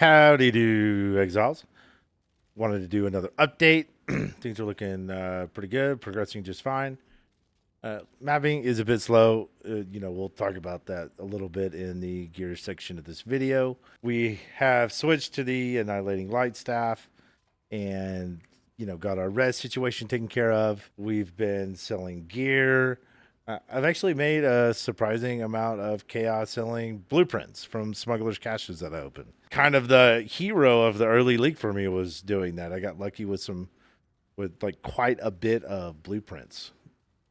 Howdy do, Exiles. Wanted to do another update. Things are looking pretty good, progressing just fine. Mapping is a bit slow. We'll talk about that a little bit in the gear section of this video. We have switched to the Annihilating Light Staff and, got our res situation taken care of. We've been selling gear. I've actually made a surprising amount of chaos selling blueprints from smugglers' caches that I opened. Kind of the hero of the early league for me was doing that. I got lucky with like quite a bit of blueprints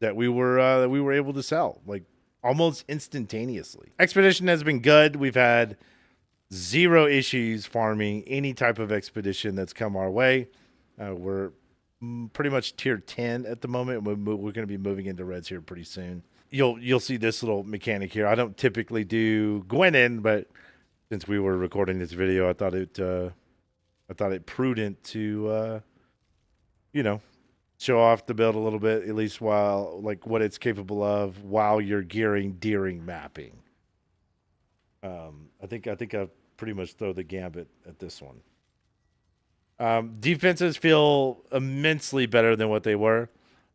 that we were able to sell like almost instantaneously. Expedition has been good. We've had zero issues farming any type of expedition that's come our way. We're pretty much tier 10 at the moment. We're going to be moving into reds here pretty soon. You'll see this little mechanic here. I don't typically do Gwenin, but since we were recording this video, I thought it prudent to show off the build a little bit, at least while like what it's capable of while you're gearing during mapping. I think I've pretty much throw the gambit at this one. Defenses feel immensely better than what they were,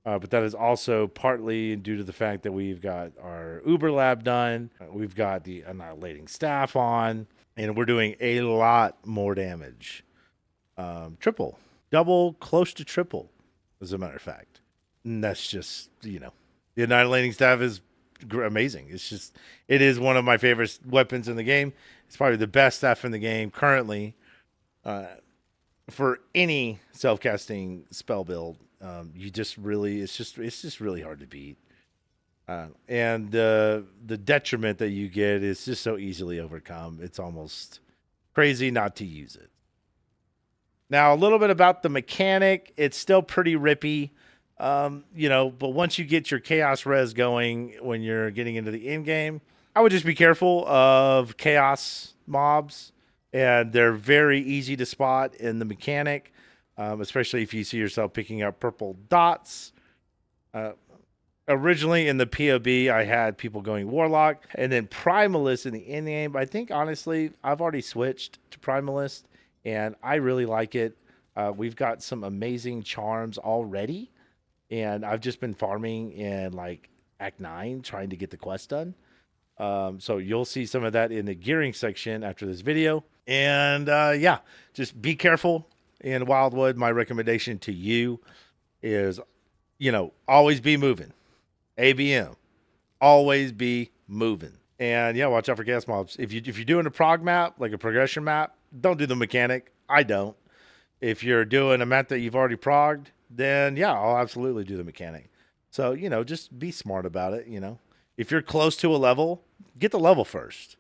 but that is also partly due to the fact that we've got our Uber Lab done, we've got the Annihilating Staff on, and we're doing a lot more damage. Triple, double, close to triple, as a matter of fact. And that's just, the Annihilating Staff is amazing. It is one of my favorite weapons in the game. It's probably the best staff in the game currently. For any self-casting spell build, it's just really hard to beat. And the detriment that you get is just so easily overcome. It's almost crazy not to use it. Now, a little bit about the mechanic. It's still pretty rippy, but once you get your chaos res going when you're getting into the end game, I would just be careful of chaos mobs. And they're very easy to spot in the mechanic, especially if you see yourself picking up purple dots. Originally in the POB, I had people going Warlock and then Primalist in the end game. But I think, honestly, I've already switched to Primalist, and I really like it. We've got some amazing charms already, and I've just been farming in, like, Act 9 trying to get the quest done. So you'll see some of that in the gearing section after this video. And just be careful in Wildwood. My recommendation to you is, always be moving. ABM, always be moving. And watch out for gas mobs. If you're doing a prog map, like a progression map, don't do the mechanic. I don't. If you're doing a map that you've already progged, then I'll absolutely do the mechanic. So, just be smart about it, If you're close to a level, get the level first.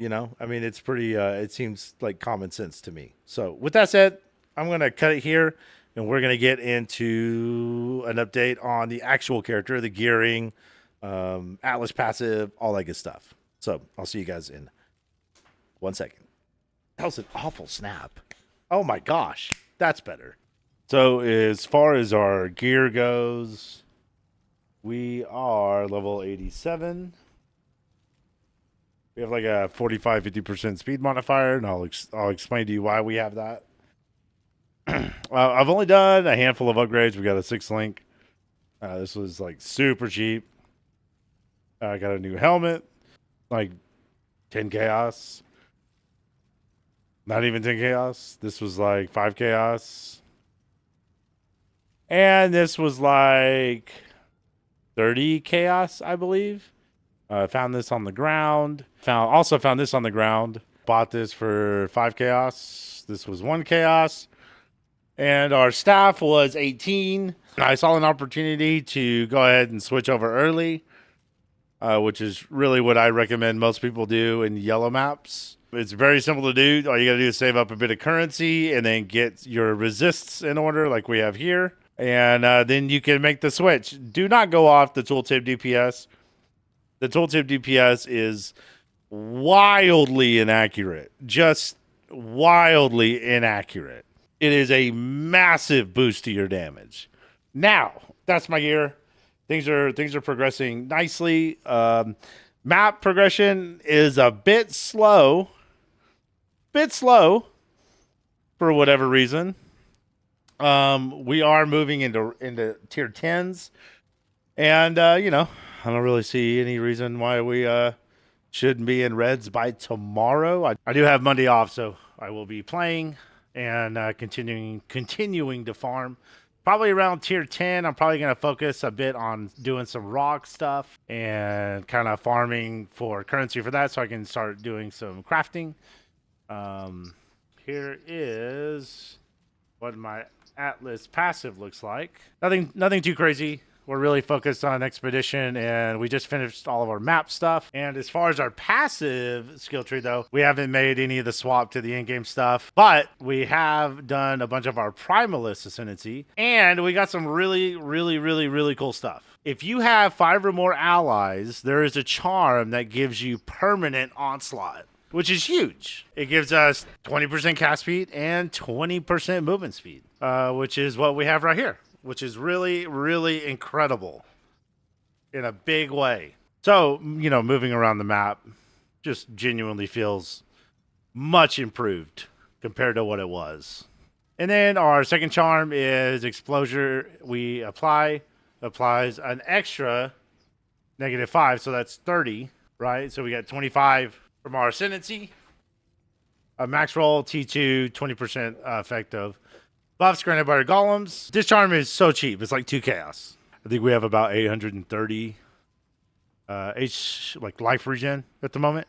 It's pretty, it seems like common sense to me. So with that said, I'm going to cut it here and we're going to get into an update on the actual character, the gearing, Atlas passive, all that good stuff. So I'll see you guys in 1 second. That was an awful snap. Oh my gosh, that's better. So as far as our gear goes, we are level 87. We have like a 45-50% speed modifier, and I'll explain to you why we have that. I've only done a handful of upgrades. We got a 6-link. This was like super cheap. I got a new helmet, like 10 chaos. Not even 10 chaos. This was like 5 chaos. And this was like 30 chaos, I believe. Found this on the ground. Also found this on the ground. Bought this for 5 chaos. This was 1 chaos. And our staff was 18. I saw an opportunity to go ahead and switch over early, which is really what I recommend most people do in yellow maps. It's very simple to do. All you got to do is save up a bit of currency and then get your resists in order like we have here. And then you can make the switch. Do not go off the tooltip DPS. The tooltip DPS is wildly inaccurate. Just wildly inaccurate. It is a massive boost to your damage. Now, that's my gear. Things are progressing nicely. Map progression is a bit slow. bit slow for whatever reason. We are moving into tier 10s, and you know, I don't really see any reason why we shouldn't be in reds by tomorrow. I do have Monday off, so I will be playing and continuing to farm. Probably around tier 10, I'm probably going to focus a bit on doing some rock stuff and kind of farming for currency for that so I can start doing some crafting. Here is what my Atlas passive looks like. Nothing too crazy. We're really focused on expedition, and we just finished all of our map stuff. And as far as our passive skill tree, though, we haven't made any of the swap to the in-game stuff, but we have done a bunch of our primalist ascendancy, and we got some really cool stuff. If you have 5 or more allies, there is a charm that gives you permanent onslaught, which is huge. It gives us 20% cast speed and 20% movement speed, which is what we have right here, which is really incredible in a big way. So, you know, moving around the map just genuinely feels much improved compared to what it was. And then our second charm is Explosion. We applies an extra -5, so that's 30, right? So we got 25 from our ascendancy. A max roll, T2, 20% effective. Buffs granted by our golems. This charm is so cheap. It's like 2 chaos. I think we have about 830 life regen at the moment.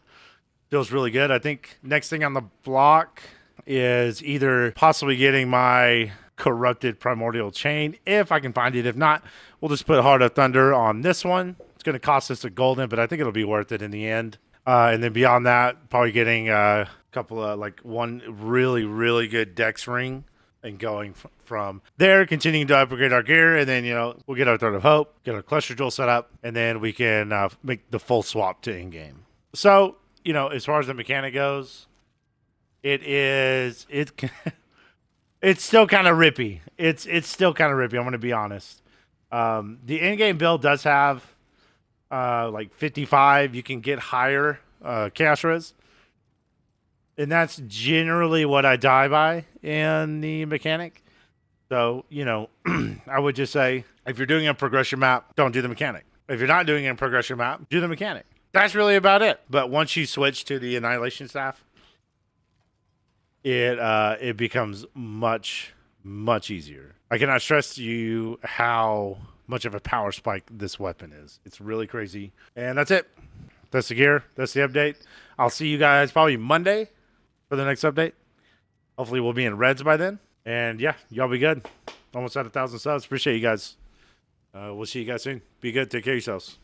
Feels really good. I think next thing on the block is either possibly getting my corrupted primordial chain if I can find it. If not, we'll just put Heart of Thunder on this one. It's going to cost us a golden, but I think it'll be worth it in the end. And then beyond that, probably getting a couple of one really good dex ring and going from there, continuing to upgrade our gear. And then, you know, we'll get our Thread of Hope, get our Cluster Jewel set up, and then we can make the full swap to in-game. So, you know, as far as the mechanic goes, it's still kind of rippy. It's still kind of rippy. I'm going to be honest. The in-game build does have 55. You can get higher chaos res, and that's generally what I die by in the mechanic. So, you know, I would just say if you're doing a progression map, don't do the mechanic. If you're not doing a progression map, do the mechanic. That's really about it. But once you switch to the Annihilation Staff, it becomes much easier. I cannot stress to you how much of a power spike this weapon is. It's really crazy. And that's it. That's the gear. That's the update. I'll see you guys probably Monday for the next update. Hopefully we'll be in reds by then. And yeah, y'all be good. Almost at 1,000 subs. Appreciate you guys. We'll see you guys soon. Be good. Take care of yourselves.